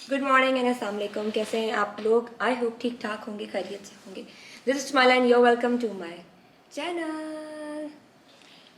Good morning and अस्सलाम वालेकुम। कैसे हैं आप लोग? आई होप ठीक ठाक होंगे, खैरियत से होंगे। This is Smile and your welcome to my channel.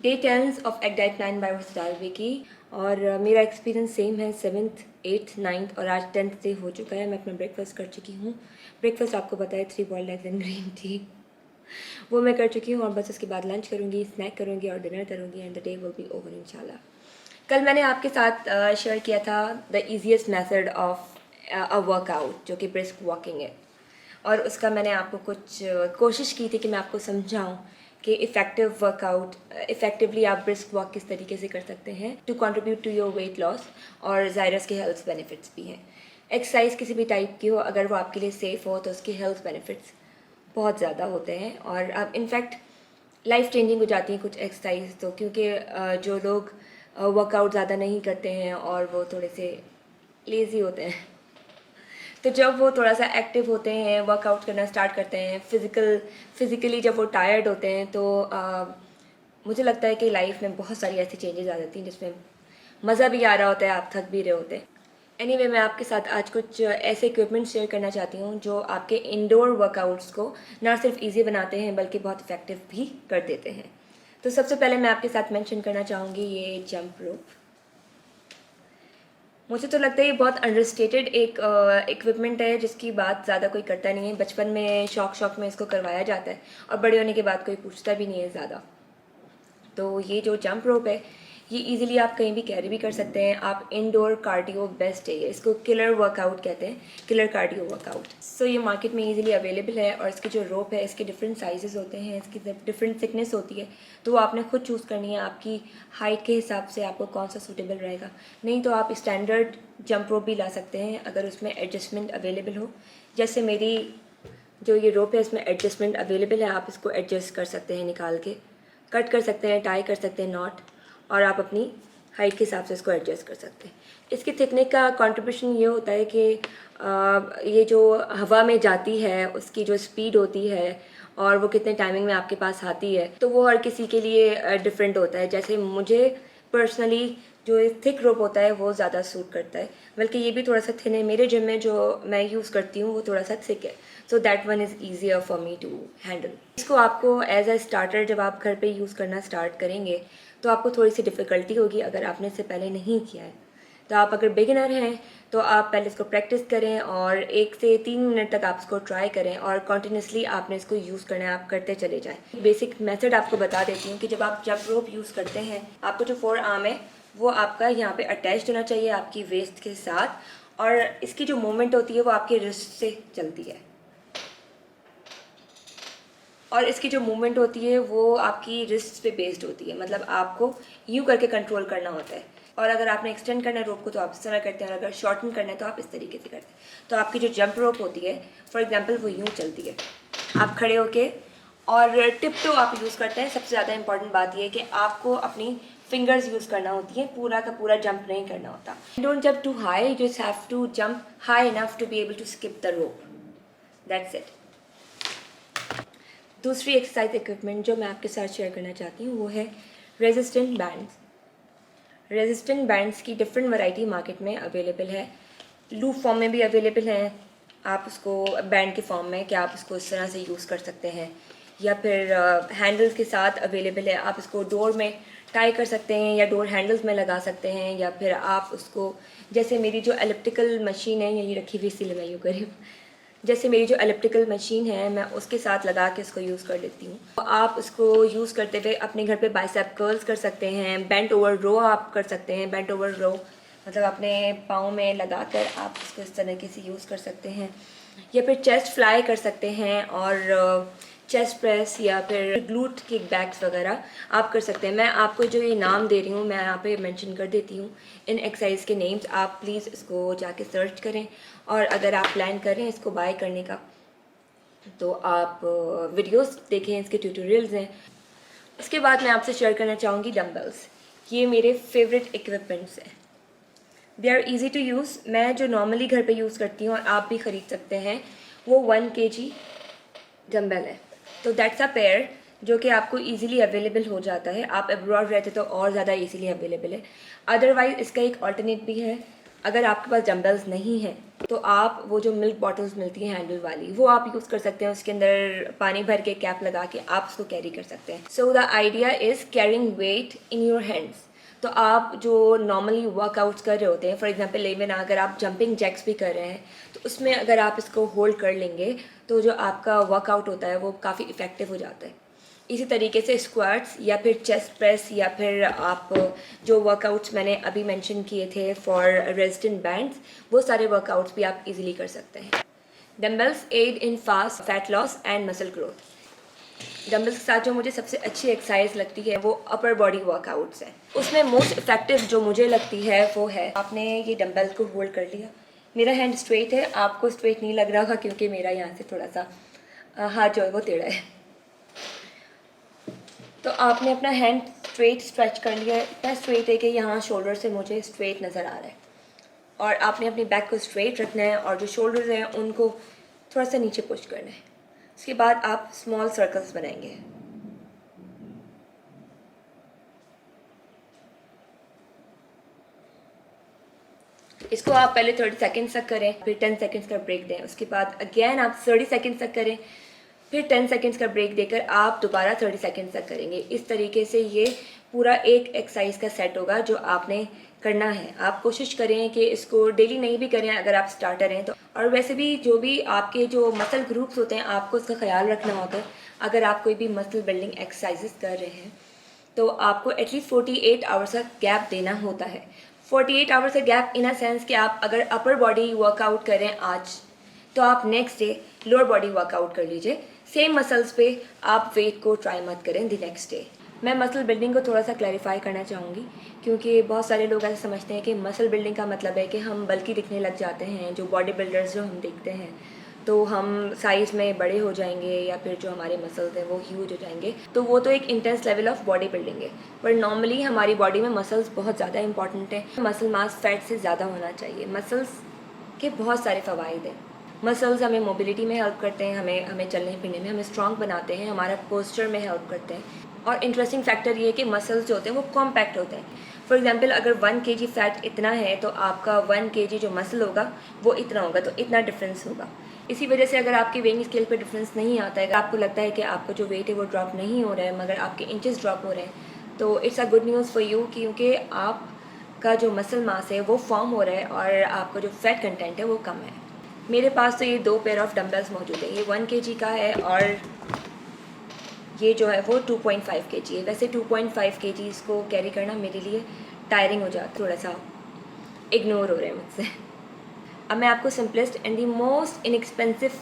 Day 10 of एग्डाइट 9 बाय वर्सटाइल विकी। और मेरा एक्सपीरियंस सेम है, 7th 8th 9th और आज 10th डे हो चुका है। मैं अपना ब्रेकफास्ट कर चुकी हूँ। ब्रेकफास्ट आपको पता है 3 boiled eggs and green tea, वो मैं कर चुकी हूँ। और बस उसके बाद लंच करूँगी, स्नैक करूँगी और डिनर करूँगी and the day will be over इंशाल्लाह। कल मैंने आपके साथ शेयर किया था the easiest method of a workout, जो कि ब्रिस्क वॉकिंग है। और उसका मैंने आपको कुछ कोशिश की थी कि मैं आपको समझाऊं कि इफ़ेक्टिव वर्कआउट, इफ़ेक्टिवली आप ब्रिस्क वॉक किस तरीके से कर सकते हैं to contribute to your weight loss, और ज़ायरस के हेल्थ बेनिफिट्स भी हैं। एक्सरसाइज किसी भी टाइप की हो, अगर वो आपके लिए सेफ़ हो तो उसके हेल्थ बेनिफिट्स बहुत ज़्यादा होते हैं। और अब इनफैक्ट लाइफ चेंजिंग हो जाती हैं कुछ एक्सरसाइज तो, क्योंकि जो लोग वर्कआउट ज़्यादा नहीं करते हैं और वो थोड़े से लेज़ी होते हैं, तो जब वो थोड़ा सा एक्टिव होते हैं, वर्कआउट करना स्टार्ट करते हैं, फिज़िकली जब वो टायर्ड होते हैं, तो मुझे लगता है कि लाइफ में बहुत सारी ऐसी चेंजेस आ जाती हैं जिसमें मज़ा भी आ रहा होता है, आप थक भी रहे होते हैं। एनीवे, मैं आपके साथ आज कुछ ऐसे इक्विपमेंट शेयर करना चाहती हूँ जो आपके इंडोर वर्कआउट्स को ना सिर्फ ईजी बनाते हैं बल्कि बहुत इफेक्टिव भी कर देते हैं। तो सबसे पहले मैं आपके साथ मेंशन करना चाहूँगी ये जंप रोप। मुझे तो लगता है ये बहुत अंडरस्टेटेड एक इक्विपमेंट है जिसकी बात ज़्यादा कोई करता नहीं है। बचपन में शौक में इसको करवाया जाता है और बड़े होने के बाद कोई पूछता भी नहीं है ज़्यादा। तो ये जो जंप रोप है, ये इजीली आप कहीं भी कैरी भी कर सकते हैं। आप इंडोर कार्डियो बेस्ट है ये, इसको किलर वर्कआउट कहते हैं, किलर कार्डियो वर्कआउट। सो ये मार्केट में इजीली अवेलेबल है। और इसकी जो रोप है, इसके डिफरेंट साइजेस होते हैं, इसकी डिफरेंट थिकनेस होती है, तो वो आपने खुद चूज़ करनी है आपकी हाइट के हिसाब से आपको कौन सा सूटेबल रहेगा। नहीं तो आप स्टैंडर्ड जंप रोप भी ला सकते हैं अगर उसमें एडजस्टमेंट अवेलेबल हो। जैसे मेरी जो ये रोप है, इसमें एडजस्टमेंट अवेलेबल है, आप इसको एडजस्ट कर सकते हैं, निकाल के कट कर सकते हैं, टाई कर सकते हैं नॉट, और आप अपनी हाइट के हिसाब से इसको एडजस्ट कर सकते हैं। इसकी थिकनेस का कंट्रीब्यूशन ये होता है कि ये जो हवा में जाती है उसकी जो स्पीड होती है और वो कितने टाइमिंग में आपके पास आती है, तो वो हर किसी के लिए डिफरेंट होता है। जैसे मुझे पर्सनली जो थिक रोप होता है वो ज़्यादा सूट करता है, बल्कि ये भी थोड़ा सा थिन है। मेरे जिम में जो मैं यूज़ करती हूँ वो थोड़ा सा थिक है, so that one is easier for me to handle. इसको आपको एज अ स्टार्टर जब आप घर पे यूज़ करना स्टार्ट करेंगे तो आपको थोड़ी सी डिफ़िकल्टी होगी अगर आपने इससे पहले नहीं किया है। तो आप अगर बिगिनर हैं तो आप पहले इसको प्रैक्टिस करें और 1 से 3 मिनट तक आप इसको ट्राई करें और कॉन्टिन्यूसली आपने इसको यूज़ करना है, आप करते चले जाएं। बेसिक मेथड आपको बता देती हूँ कि जब आप जंप रोप यूज़ करते हैं, आपको जो 4 आर्म है वो आपका यहाँ पे अटैच्ड होना चाहिए आपकी वेस्ट के साथ, और इसकी जो मूवमेंट होती है वो आपके रिस्ट से चलती है, और इसकी जो मूवमेंट होती है वो आपकी रिस्ट पे बेस्ड होती है। मतलब आपको यूँ करके कंट्रोल करना होता है, और अगर आपने एक्सटेंड करना है रोप को तो आप इस तरह करते हैं, और अगर शॉर्टन करना है तो आप इस तरीके से करते हैं। तो आपकी जो जंप रोप होती है, फॉर एग्जांपल, वो यूँ चलती है, आप खड़े होके, और टिप टो आप यूज़ करते हैं। सबसे ज़्यादा इंपॉर्टेंट बात ये है कि आपको अपनी फिंगर्स यूज़ करना होती है, पूरा का पूरा जंप नहीं करना होता। Don't jump too high, you just have to jump high enough to be able to skip the rope, that's it. दूसरी एक्सरसाइज इक्विपमेंट जो मैं आपके साथ शेयर करना चाहती हूँ वो है रेजिस्टेंट बैंड्स। रेजिस्टेंट बैंड्स की डिफरेंट वैरायटी मार्केट में अवेलेबल है। लूप फॉर्म में भी अवेलेबल हैं, आप उसको बैंड के फॉर्म में, क्या आप इसको इस तरह से यूज़ कर सकते हैं, या फिर हैंडल्स के साथ अवेलेबल है। आप इसको डोर में टाई कर सकते हैं या डोर हैंडल्स में लगा सकते हैं, या फिर आप उसको, जैसे मेरी जो एलिप्टिकल मशीन है यही रखी हुई, इसीलिए मैं यूँ कर रही हूँ, जैसे मेरी जो एलिप्टिकल मशीन है मैं उसके साथ लगा के इसको यूज़ कर लेती हूँ। तो आप उसको यूज़ करते हुए अपने घर पे बाइसेप कर्ल्स कर सकते हैं, बेंट ओवर रो आप कर सकते हैं। बेंट ओवर रो मतलब अपने पाँव में लगाकर आप इसको इस तरीके से यूज़ कर सकते हैं, या फिर चेस्ट फ्लाई कर सकते हैं, और चेस्ट प्रेस या फिर ग्लूट किक बैक्स वगैरह आप कर सकते हैं। मैं आपको जो ये नाम दे रही हूँ मैं यहाँ पे मेंशन कर देती हूँ इन एक्सरसाइज के नेम्स, आप प्लीज़ इसको जाके सर्च करें। और अगर आप प्लान कर रहे हैं इसको बाय करने का तो आप वीडियोस देखें, इसके ट्यूटोरियल्स हैं। उसके बाद मैं आपसे शेयर करना चाहूँगी डम्बल्स। ये मेरे फेवरेट इक्विपमेंट्स हैं, they are easy to use. मैं जो नॉर्मली घर पे यूज़ करती हूँ और आप भी ख़रीद सकते हैं, वो 1 kg डम्बल है। तो दैट्स अ पेयर जो कि आपको इजीली अवेलेबल हो जाता है। आप अब्रॉड रहते तो और ज़्यादा इजीली अवेलेबल है। अदरवाइज़ इसका एक ऑल्टरनेट भी है, अगर आपके पास डम्बल्स नहीं है तो आप वो जो मिल्क बॉटल्स मिलती हैं हैंडल वाली, वो आप यूज़ कर सकते हैं। उसके अंदर पानी भर के कैप लगा के आप उसको कैरी कर सकते हैं। So the idea is carrying weight in your hands. तो आप जो नॉर्मली वर्कआउट्स कर रहे होते हैं, फॉर एग्जांपल इवन अगर आप जंपिंग जैक्स भी कर रहे हैं, तो उसमें अगर आप इसको होल्ड कर लेंगे तो जो आपका वर्कआउट होता है वो काफ़ी इफ़ेक्टिव हो जाता है। इसी तरीके से स्क्वाट्स या फिर चेस्ट प्रेस या फिर आप जो वर्कआउट्स मैंने अभी मेंशन किए थे फॉर रेजिस्टेंट बैंड्स, वो सारे वर्कआउट्स भी आप इजीली कर सकते हैं। Dumbbells aid in fast fat loss and muscle growth. Dumbbells के साथ जो मुझे सबसे अच्छी एक्सरसाइज लगती है वो अपर बॉडी वर्कआउट्स है। उसमें मोस्ट इफेक्टिव जो मुझे लगती है वो है, आपने ये डंबल को होल्ड कर लिया, मेरा हैंड स्ट्रेट है, आपको स्ट्रेट नहीं लग रहा होगा क्योंकि मेरा यहाँ से थोड़ा सा हाथ जो है वो टेढ़ा है। तो आपने अपना हैंड स्ट्रेट स्ट्रेच कर लिया है, इतना स्ट्रेट है कि यहाँ शोल्डर से मुझे स्ट्रेट नज़र आ रहा है, और आपने अपनी बैक को स्ट्रेट रखना है और जो शोल्डर्स हैं उनको थोड़ा सा नीचे पुश करना है। उसके बाद आप स्मॉल सर्कल्स बनाएंगे। इसको आप पहले 30 सेकेंड्स तक करें, फिर 10 सेकेंड्स का ब्रेक दें। उसके बाद अगेन आप 30 सेकेंड्स तक करें, फिर 10 सेकेंड्स का ब्रेक देकर आप दोबारा 30 सेकेंड्स तक करेंगे। इस तरीके से ये पूरा एक एक्सरसाइज का सेट होगा जो आपने करना है। आप कोशिश करें कि इसको डेली नहीं भी करें अगर आप स्टार्टर हैं तो। और वैसे भी जो भी आपके जो मसल ग्रुप्स होते हैं आपको उसका ख्याल रखना होता है। अगर आप कोई भी मसल बिल्डिंग एक्सरसाइजेस कर रहे हैं तो आपको एटलीस्ट 48 आवर्स का गैप देना होता है। 48 आवर्स का गैप इन अ सेंस कि आप अगर अपर बॉडी वर्कआउट करें आज, तो आप next day lower body workout कर लीजिए। सेम मसल्स पे आप वेट को ट्राई मत करें द नेक्स्ट डे। मैं मसल बिल्डिंग को थोड़ा सा क्लैरिफाई करना चाहूँगी क्योंकि बहुत सारे लोग ऐसे समझते हैं कि मसल बिल्डिंग का मतलब है कि हम बल्कि दिखने लग जाते हैं। जो बॉडी बिल्डर्स जो हम देखते हैं तो हम साइज़ में बड़े हो जाएंगे या फिर जो हमारे मसल्स हैं वो ह्यूज हो जाएंगे, तो वो तो एक intense level of body building है। पर नॉर्मली हमारी बॉडी में मसल्स बहुत ज़्यादा इंपॉर्टेंट है। मसल मास फैट से ज़्यादा होना चाहिए। मसल्स के बहुत सारे फ़वाइद हैं। मसल्स हमें मोबिलिटी में हेल्प करते हैं, हमें चलने फिरने में, हमें स्ट्रॉन्ग बनाते हैं, हमारा पोस्चर में हेल्प करते हैं। और इंटरेस्टिंग फैक्टर ये है कि मसल्स जो होते हैं वो कॉम्पैक्ट होते हैं। फॉर एग्जांपल अगर 1 kg फैट इतना है तो आपका 1 kg जो मसल होगा वो इतना होगा, तो इतना डिफरेंस होगा। इसी वजह से अगर आपके वेइंग स्केल पे डिफरेंस नहीं आता है, आपको लगता है कि आपका जो वेट है वो ड्रॉप नहीं हो रहा है मगर आपके इंचेस ड्रॉप हो रहे हैं, तो it's a good news for you क्योंकि आपका जो मसल मास है वो फॉर्म हो रहा है और आपका जो फैट कंटेंट है वो कम है। मेरे पास तो ये 2 पेयर ऑफ डंबल्स मौजूद है। ये 1 kg का है और ये जो है वो 2.5 kg है। वैसे 2.5 kg इसको कैरी करना मेरे लिए टायरिंग हो जाता, थोड़ा सा इग्नोर हो रहे हैं मुझसे। अब मैं आपको simplest and the most inexpensive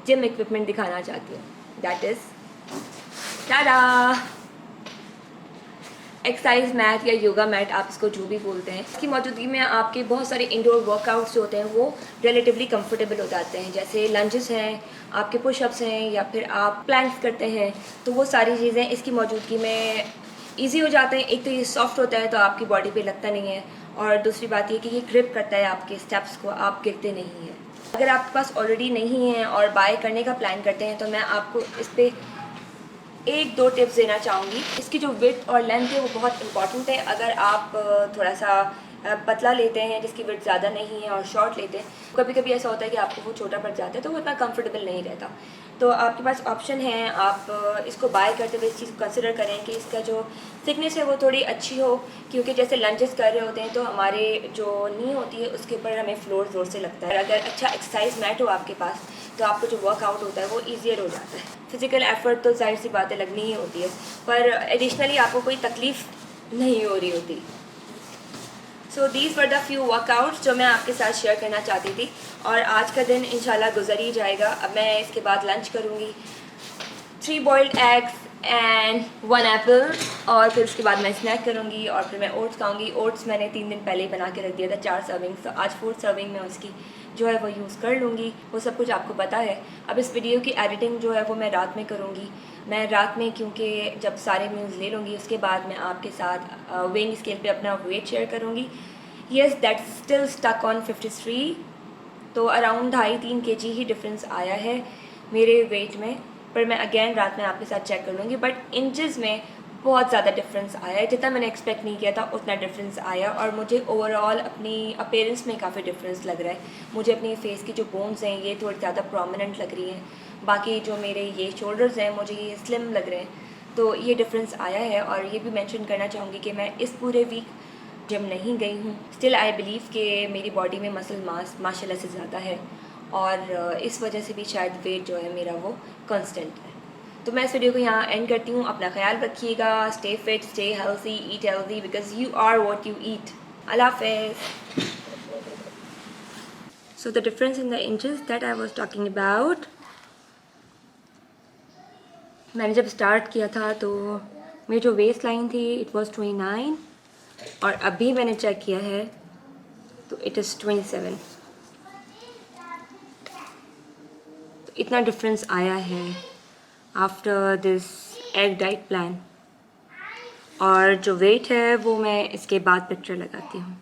gym equipment दिखाना चाहती हूँ। That is tada, exercise mat या योगा मैट, आप इसको जो भी बोलते हैं। इसकी मौजूदगी में आपके बहुत सारे इंडोर वर्कआउट्स जो होते हैं वो रिलेटिवली कंफर्टेबल हो जाते हैं। जैसे लंजेस हैं, आपके पुशअप्स हैं या फिर आप प्लैंक्स करते हैं, तो वो सारी चीज़ें इसकी मौजूदगी में ईजी हो जाते हैं। एक तो ये सॉफ्ट होता है तो आपकी बॉडी पे लगता नहीं है, और दूसरी बात ये कि ये ग्रिप करता है आपके स्टेप्स को, आप गिरते नहीं हैं। अगर आपके पास ऑलरेडी नहीं है और बाय करने का प्लान करते हैं तो मैं आपको इस पर 1-2 टिप्स देना चाहूँगी। इसकी जो विड्थ और लेंथ है वो बहुत इंपॉर्टेंट है। अगर आप थोड़ा सा पतला लेते हैं जिसकी विड्थ ज़्यादा नहीं है और शॉर्ट लेते हैं, कभी कभी ऐसा होता है कि आपको वो छोटा पड़ जाता है तो वो इतना कंफर्टेबल नहीं रहता। तो आपके पास ऑप्शन है, आप इसको बाय करते हुए इस चीज़ को कंसिडर करें कि इसका जो थिकनेस है वो थोड़ी अच्छी हो, क्योंकि जैसे लंजेस कर रहे होते हैं तो हमारे जो नी होती है उसके ऊपर हमें फ्लोर ज़ोर से लगता है। अगर अच्छा एक्सरसाइज मैट हो आपके पास तो आपको जो वर्कआउट होता है वो ईजियर हो जाता है। फिजिकल एफर्ट तो जाहिर सी बातें लगनी ही होती है, पर एडिशनली आपको कोई तकलीफ़ नहीं हो रही होती। So these were the few workouts जो मैं आपके साथ शेयर करना चाहती थी, और आज का दिन इंशाल्लाह गुजर ही जाएगा। अब मैं इसके बाद लंच करूँगी, 3 बॉइल्ड एग्स एंड 1 एप्पल, और फिर उसके बाद मैं स्नैक करूँगी और फिर मैं ओट्स खाऊँगी। ओट्स मैंने 3 दिन पहले ही बना के रख दिया था, 4 सर्विंग्स, तो आज 4th सर्विंग में उसकी जो है वो यूज़ कर लूँगी। वो सब कुछ आपको पता है। अब इस वीडियो की एडिटिंग जो है वो मैं रात में करूँगी। मैं रात में, क्योंकि जब सारे मील्स ले लूँगी उसके बाद मैं आपके साथ वेइंग स्केल पे अपना वेट शेयर करूँगी। Yes, that still stuck on 53, तो अराउंड 2.5-3 kg ही डिफरेंस आया है मेरे वेट में, पर मैं अगेन रात में आपके साथ चेक कर लूँगी। बट इंचज़ में बहुत ज़्यादा डिफरेंस आया है, जितना मैंने एक्सपेक्ट नहीं किया था उतना डिफरेंस आया। और मुझे ओवरऑल अपनी अपीयरेंस में काफ़ी डिफरेंस लग रहा है। मुझे अपनी फेस की जो बोन्स हैं ये थोड़ी ज़्यादा प्रोमिनेंट लग रही हैं। बाकी जो मेरे ये शोल्डर्स हैं मुझे ये स्लिम लग रहे हैं। तो ये डिफरेंस आया है। और ये भी मेंशन करना चाहूँगी कि मैं इस पूरे वीक जिम नहीं गई हूँ। स्टिल आई बिलीव कि मेरी बॉडी में मसल मास माशाल्लाह से ज़्यादा है, और इस वजह से भी शायद वेट जो है मेरा वो कांस्टेंट है। तो मैं इस वीडियो को यहाँ एंड करती हूँ। अपना ख्याल रखिएगा। Stay fit, stay healthy, eat healthy, because you are what you eat. Allah हाफिज़। So the difference in the inches that I was talking about, मैंने जब स्टार्ट किया था तो मेरी जो वेस्ट लाइन थी इट वाज 29, और अभी मैंने चेक किया है तो इट इज़ 27। तो इतना डिफरेंस आया है after this egg diet plan. और जो वेट है वो मैं इसके बाद पिक्चर लगाती हूँ।